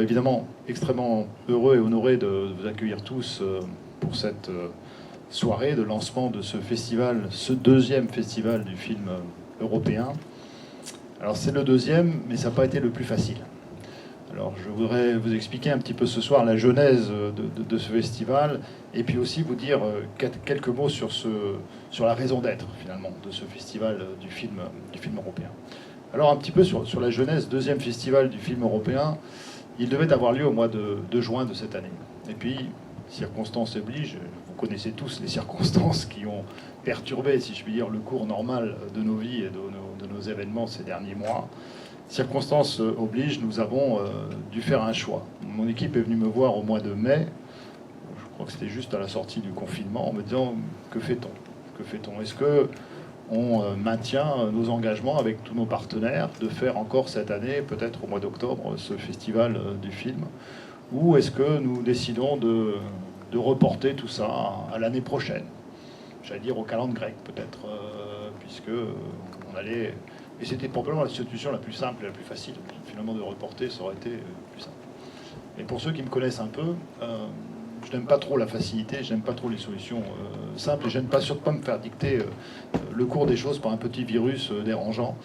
évidemment extrêmement heureux et honoré de vous accueillir tous pour cette soirée de lancement de ce festival, ce deuxième festival du film européen. Alors c'est le deuxième, mais ça n'a pas été le plus facile. Alors je voudrais vous expliquer un petit peu ce soir la genèse de ce festival, et puis aussi vous dire quelques mots sur la raison d'être finalement de ce festival du film européen. Alors un petit peu sur la genèse, deuxième festival du film européen, il devait avoir lieu au mois de juin de cette année. Et puis, circonstances obligent, vous connaissez tous les circonstances qui ont perturbé, si je puis dire, le cours normal de nos vies et de nos événements ces derniers mois. Circonstances obligent, nous avons dû faire un choix. Mon équipe est venue me voir au mois de mai, je crois que c'était juste à la sortie du confinement, en me disant que fait-on ? Que fait-on ? Est-ce que on maintient nos engagements avec tous nos partenaires de faire encore cette année, peut-être au mois d'octobre, ce festival du film, ou est-ce que nous décidons de reporter tout ça à l'année prochaine, j'allais dire au calendrier grec peut-être, puisque on allait... Et c'était probablement la solution la plus simple et la plus facile. Finalement, de reporter, ça aurait été plus simple. Et pour ceux qui me connaissent un peu, je n'aime pas trop la facilité, je n'aime pas trop les solutions simples, et je n'aime pas surtout pas me faire dicter le cours des choses par un petit virus dérangeant.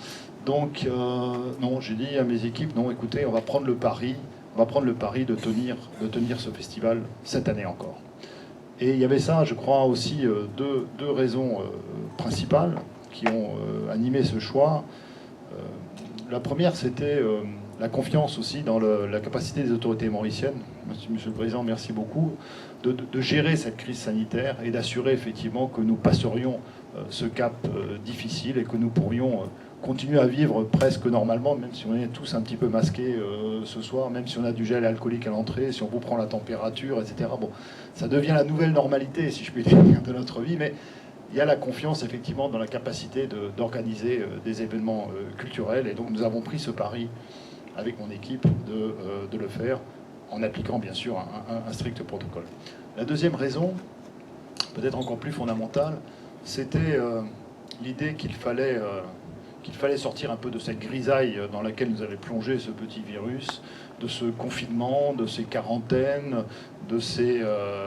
Donc, non, j'ai dit à mes équipes, non, écoutez, on va prendre le pari de tenir ce festival cette année encore. Et il y avait ça, je crois, aussi deux raisons principales qui ont animé ce choix. La première, c'était la confiance aussi dans la capacité des autorités mauriciennes. Monsieur le Président, merci beaucoup, de gérer cette crise sanitaire et d'assurer effectivement que nous passerions ce cap difficile et que nous pourrions continuer à vivre presque normalement, même si on est tous un petit peu masqués ce soir, même si on a du gel alcoolique à l'entrée, si on vous prend la température, etc. Bon, ça devient la nouvelle normalité, si je puis dire, de notre vie, mais il y a la confiance effectivement dans la capacité d'organiser des événements culturels, et donc nous avons pris ce pari avec mon équipe de le faire en appliquant bien sûr un strict protocole. La deuxième raison, peut-être encore plus fondamentale, c'était l'idée qu'il fallait sortir un peu de cette grisaille dans laquelle nous avait plongé ce petit virus, de ce confinement, de ces quarantaines, de ces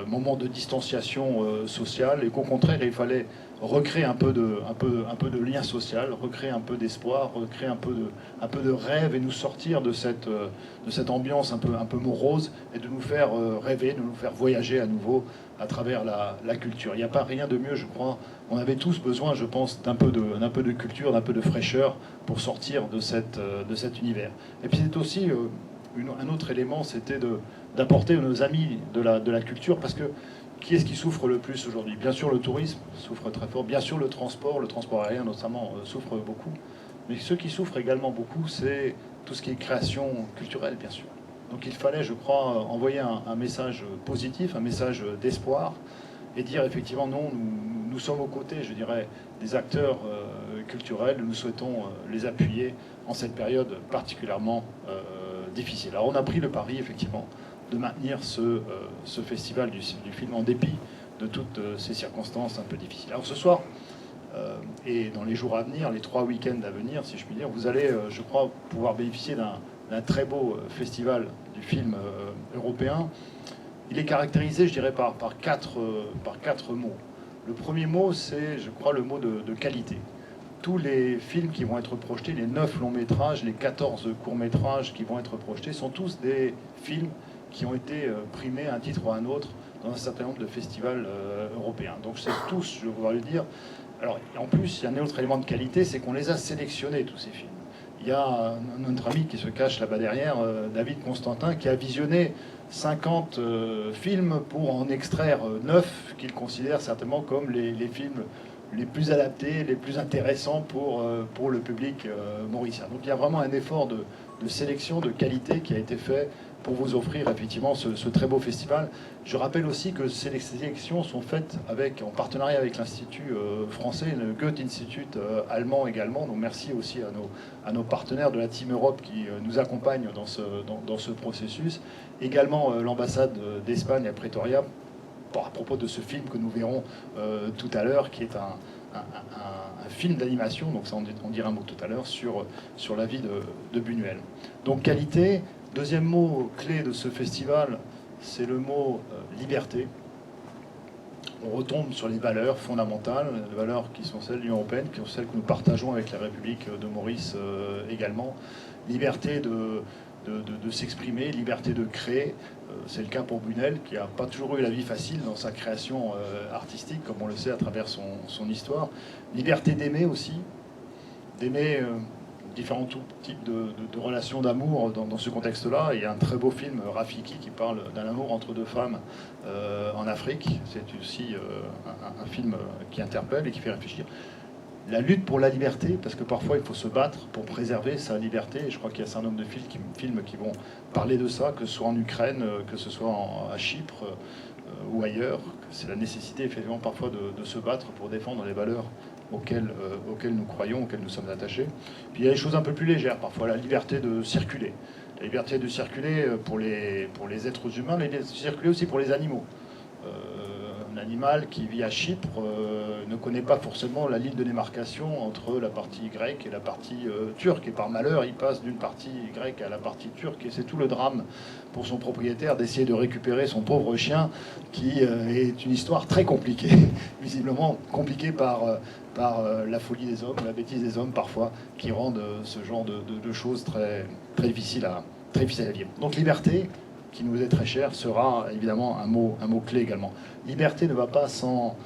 moments de distanciation sociale, et qu'au contraire, il fallait recréer un peu de lien social, recréer un peu d'espoir, recréer un peu de rêve, et nous sortir de cette ambiance un peu morose, et de nous faire rêver, de nous faire voyager à nouveau à travers la culture. Il n'y a pas rien de mieux, je crois. On avait tous besoin, je pense, d'un peu de culture, d'un peu de fraîcheur pour sortir de cet univers. Et puis c'est aussi un autre élément, c'était d'apporter nos amis de la culture, parce que qui est-ce qui souffre le plus aujourd'hui? Bien sûr, le tourisme souffre très fort. Bien sûr, le transport aérien notamment souffre beaucoup. Mais ceux qui souffrent également beaucoup, c'est tout ce qui est création culturelle, bien sûr. Donc il fallait, je crois, envoyer un message positif, un message d'espoir, et dire effectivement non, nous sommes aux côtés, je dirais, des acteurs culturels. Nous souhaitons les appuyer en cette période particulièrement difficile. Alors on a pris le pari, effectivement, de maintenir ce festival du film en dépit de toutes ces circonstances un peu difficiles. Alors ce soir, et dans les jours à venir, les 3 week-ends à venir, si je puis dire, vous allez, je crois, pouvoir bénéficier d'un très beau festival du film européen. Il est caractérisé, je dirais, par quatre mots. Le premier mot, c'est, je crois, le mot de qualité. Tous les films qui vont être projetés, les 9 longs métrages, les 14 courts métrages qui vont être projetés, sont tous des films qui ont été primés à un titre ou à un autre dans un certain nombre de festivals européens. Donc c'est tous, je voudrais le dire. Alors en plus, il y a un autre élément de qualité, c'est qu'on les a sélectionnés, tous ces films. Il y a notre ami qui se cache là-bas derrière, David Constantin, qui a visionné 50 films pour en extraire 9 qu'il considère certainement comme les films les plus adaptés, les plus intéressants pour le public mauricien. Donc il y a vraiment un effort de sélection, de qualité qui a été fait pour vous offrir effectivement ce très beau festival. Je rappelle aussi que ces sélections sont faites en partenariat avec l'Institut français, le Goethe Institut allemand également. Donc merci aussi à nos partenaires de la Team Europe qui nous accompagnent dans ce processus. Également l'ambassade d'Espagne à Pretoria, à propos de ce film que nous verrons tout à l'heure, qui est un film d'animation, donc ça on dira un mot tout à l'heure, sur la vie de Buñuel. Donc qualité, Deuxième mot clé de ce festival, c'est le mot liberté. On retombe sur les valeurs fondamentales, les valeurs qui sont celles de l'Union européenne, qui sont celles que nous partageons avec la République de Maurice également. Liberté de s'exprimer, liberté de créer. C'est le cas pour Bunel, qui n'a pas toujours eu la vie facile dans sa création artistique, comme on le sait à travers son histoire. Liberté d'aimer aussi, d'aimer différents types de relations d'amour dans ce contexte-là. Il y a un très beau film, Rafiki, qui parle d'un amour entre deux femmes en Afrique. C'est aussi un film qui interpelle et qui fait réfléchir. La lutte pour la liberté, parce que parfois il faut se battre pour préserver sa liberté. Et je crois qu'il y a un certain nombre de films qui vont parler de ça, que ce soit en Ukraine, que ce soit à Chypre ou ailleurs. C'est la nécessité effectivement parfois de se battre pour défendre les valeurs auxquelles nous croyons, auxquelles nous sommes attachés. Puis il y a des choses un peu plus légères, parfois la liberté de circuler. La liberté de circuler pour les êtres humains, la liberté de circuler aussi pour les animaux. Un animal qui vit à Chypre ne connaît pas forcément la ligne de démarcation entre la partie grecque et la partie turque. Et par malheur, il passe d'une partie grecque à la partie turque. Et c'est tout le drame pour son propriétaire d'essayer de récupérer son pauvre chien, qui est une histoire très compliquée, visiblement compliquée par la folie des hommes, la bêtise des hommes parfois, qui rendent ce genre de choses très, très difficiles à vivre. Donc liberté, qui nous est très cher, sera évidemment un mot clé également. Liberté ne va pas sans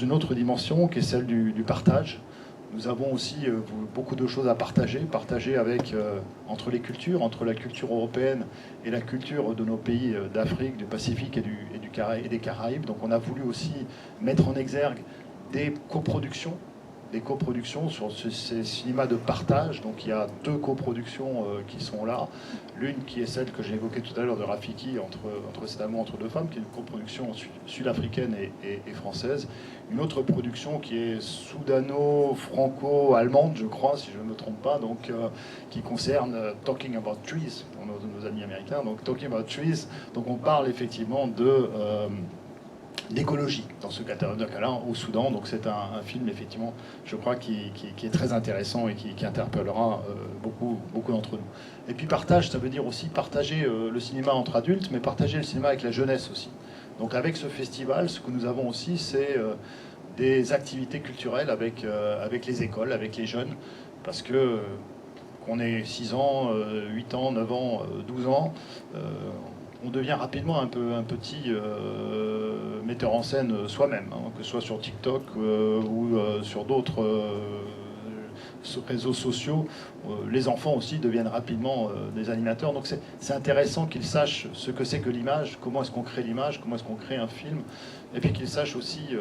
une autre dimension qui est celle du partage. Nous avons aussi beaucoup de choses à partager avec, entre les cultures, entre la culture européenne et la culture de nos pays d'Afrique, du Pacifique et des Caraïbes. Donc on a voulu aussi mettre en exergue des coproductions sur ces cinémas de partage. Donc il y a 2 coproductions qui sont là. L'une qui est celle que j'ai évoquée tout à l'heure de Rafiki, entre cet amour entre deux femmes, qui est une coproduction sud-africaine et française. Une autre production qui est soudano-franco-allemande, je crois, si je ne me trompe pas, donc qui concerne Talking About Trees, pour nos amis américains. Donc Talking About Trees, donc on parle effectivement d'écologie dans ce cas-là au Soudan. Donc c'est un film effectivement, je crois, qui est très intéressant et qui interpellera beaucoup d'entre nous. Et puis partage, ça veut dire aussi partager le cinéma entre adultes, mais partager le cinéma avec la jeunesse aussi. Donc avec ce festival, ce que nous avons aussi, c'est des activités culturelles avec les écoles, avec les jeunes, parce que qu'on ait 6 ans, 8 ans, 9 ans, 12 ans, on devient rapidement un petit metteur en scène soi-même, hein, que ce soit sur TikTok ou sur d'autres réseaux sociaux. Les enfants aussi deviennent rapidement des animateurs. Donc c'est intéressant qu'ils sachent ce que c'est que l'image, comment est-ce qu'on crée l'image, comment est-ce qu'on crée un film, et puis qu'ils sachent aussi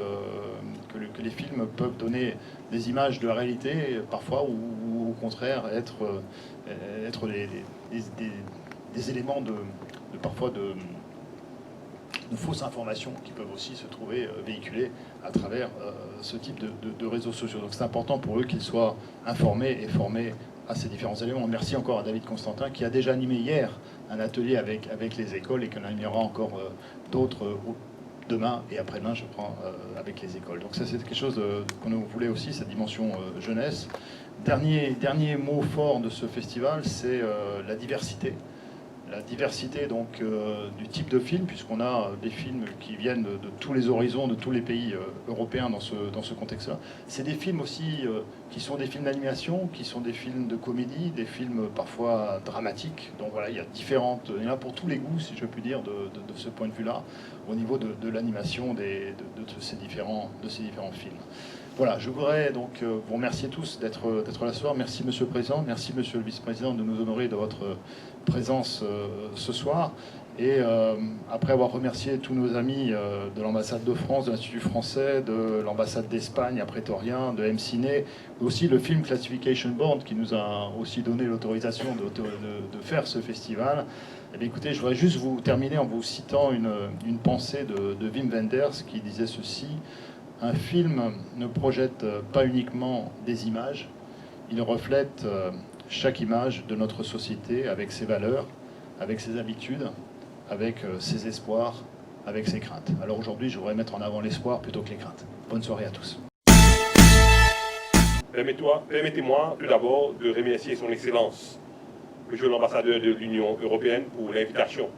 que les films peuvent donner des images de la réalité parfois, ou au contraire être des éléments parfois de fausses informations qui peuvent aussi se trouver véhiculées à travers ce type de réseaux sociaux. Donc c'est important pour eux qu'ils soient informés et formés à ces différents éléments. Merci encore à David Constantin qui a déjà animé hier un atelier avec les écoles et qu'on animera encore d'autres demain et après-demain, je crois, avec les écoles. Donc ça, c'est quelque chose qu'on voulait aussi, cette dimension jeunesse. Dernier mot fort de ce festival, c'est la diversité. La diversité donc du type de film, puisqu'on a des films qui viennent de tous les horizons, de tous les pays européens dans ce contexte-là. C'est des films aussi qui sont des films d'animation, qui sont des films de comédie, des films parfois dramatiques. Donc voilà, il y en a pour tous les goûts, si je puis dire, de ce point de vue-là, au niveau de l'animation de ces différents films. Voilà, je voudrais donc vous remercier tous d'être là ce soir. Merci Monsieur le Président, merci Monsieur le Vice-président de nous honorer de votre présence ce soir. Et après avoir remercié tous nos amis de l'ambassade de France, de l'Institut français, de l'ambassade d'Espagne à Pretoria, de MCiné, aussi le Film Classification Board qui nous a aussi donné l'autorisation de faire ce festival. Eh bien, écoutez, je voudrais juste vous terminer en vous citant une pensée de Wim Wenders qui disait ceci: un film ne projette pas uniquement des images, il reflète chaque image de notre société avec ses valeurs, avec ses habitudes, avec ses espoirs, avec ses craintes. Alors aujourd'hui, je voudrais mettre en avant l'espoir plutôt que les craintes. Bonne soirée à tous. Permettez-moi tout d'abord de remercier son Excellence, Monsieur l'ambassadeur de l'Union européenne, pour l'invitation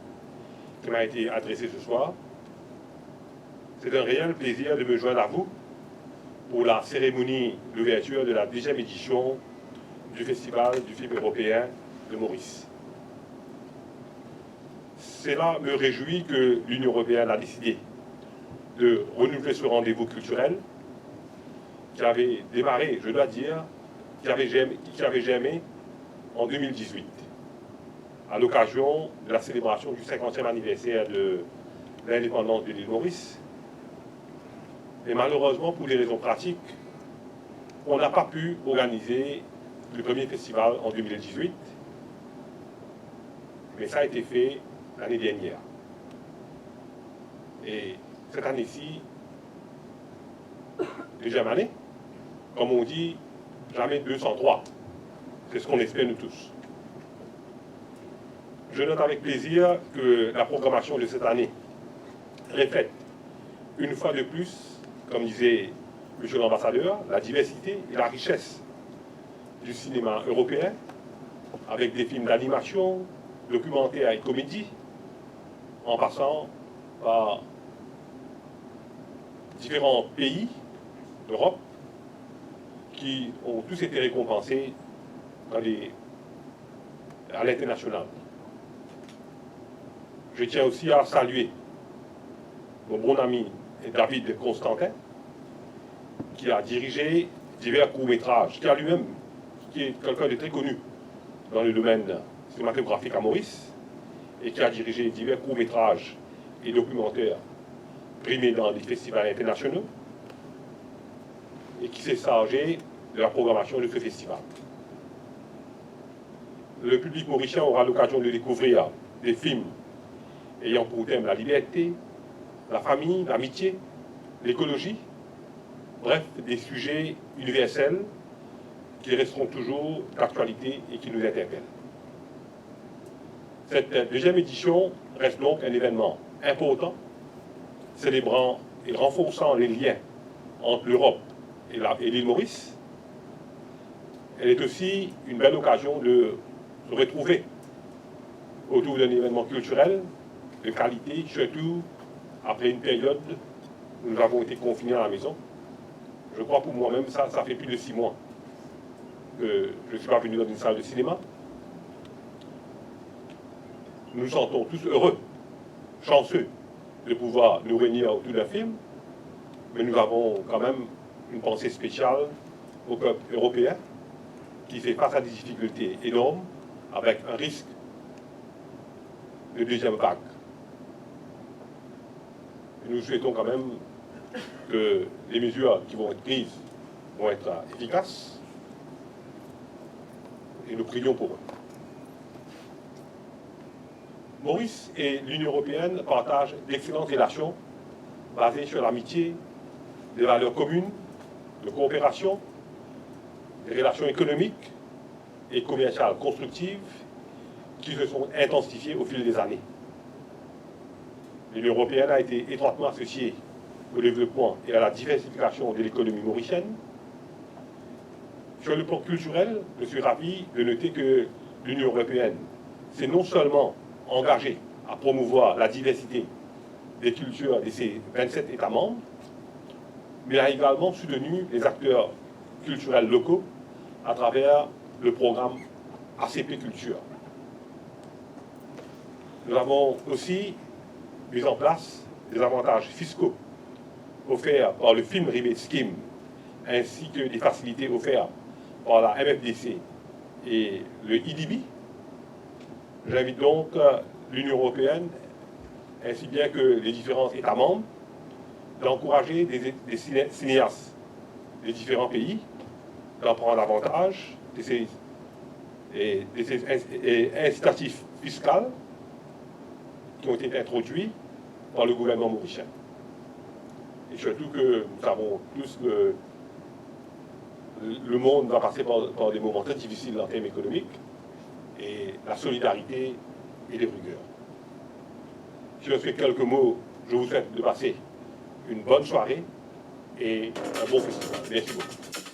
qui m'a été adressée ce soir. C'est un réel plaisir de me joindre à vous pour la cérémonie d'ouverture de la 10e édition du Festival du film européen de Maurice. Cela me réjouit que l'Union européenne a décidé de renouveler ce rendez-vous culturel qui avait démarré, je dois dire, qui avait germé en 2018, à l'occasion de la célébration du 50e anniversaire de l'indépendance de l'île Maurice. Et malheureusement, pour des raisons pratiques, on n'a pas pu organiser le premier festival en 2018, mais ça a été fait l'année dernière. Et cette année-ci, deuxième année, comme on dit, jamais 203. C'est ce qu'on espère nous tous. Je note avec plaisir que la programmation de cette année reflète une fois de plus, comme disait M. l'ambassadeur, la diversité et la richesse du cinéma européen, avec des films d'animation, documentaires et comédies, en passant par différents pays d'Europe qui ont tous été récompensés à l'international. Je tiens aussi à saluer mon bon ami David Constantin, qui a dirigé divers courts-métrages, qui est quelqu'un de très connu dans le domaine cinématographique à Maurice, et qui a dirigé divers courts-métrages et documentaires primés dans des festivals internationaux, et qui s'est chargé de la programmation de ce festival. Le public mauricien aura l'occasion de découvrir des films ayant pour thème la liberté, la famille, l'amitié, l'écologie, bref, des sujets universels qui resteront toujours d'actualité et qui nous interpellent. Cette deuxième édition reste donc un événement important, célébrant et renforçant les liens entre l'Europe et l'île Maurice. Elle est aussi une belle occasion de se retrouver autour d'un événement culturel de qualité, surtout après une période où nous avons été confinés à la maison. Je crois pour moi-même, ça fait plus de 6 mois que je ne suis pas venu dans une salle de cinéma. Nous nous sentons tous heureux, chanceux de pouvoir nous réunir autour d'un film, mais nous avons quand même une pensée spéciale au peuple européen qui fait face à des difficultés énormes avec un risque de deuxième vague. Et nous souhaitons quand même que les mesures qui vont être prises vont être efficaces et nous prions pour eux. Maurice et l'Union européenne partagent d'excellentes relations basées sur l'amitié, des valeurs communes, de coopération, des relations économiques et commerciales constructives qui se sont intensifiées au fil des années. L'Union européenne a été étroitement associée au développement et à la diversification de l'économie mauricienne. Sur le plan culturel, je suis ravi de noter que l'Union européenne s'est non seulement engagée à promouvoir la diversité des cultures de ses 27 États membres, mais a également soutenu les acteurs culturels locaux à travers le programme ACP Culture. Nous avons aussi mis en place des avantages fiscaux offerts par le Film Rebate Scheme, ainsi que des facilités offertes par la MFDC et le IDB. J'invite donc l'Union européenne, ainsi bien que les différents États membres, d'encourager des cinéastes des différents pays, d'en prendre davantage de ces incitatifs fiscaux qui ont été introduits par le gouvernement mauricien. Et surtout que nous savons tous que le monde va passer par des moments très difficiles en termes économiques, et la solidarité est de rigueur. Si je fais quelques mots, je vous souhaite de passer une bonne soirée et un bon festival. Merci beaucoup.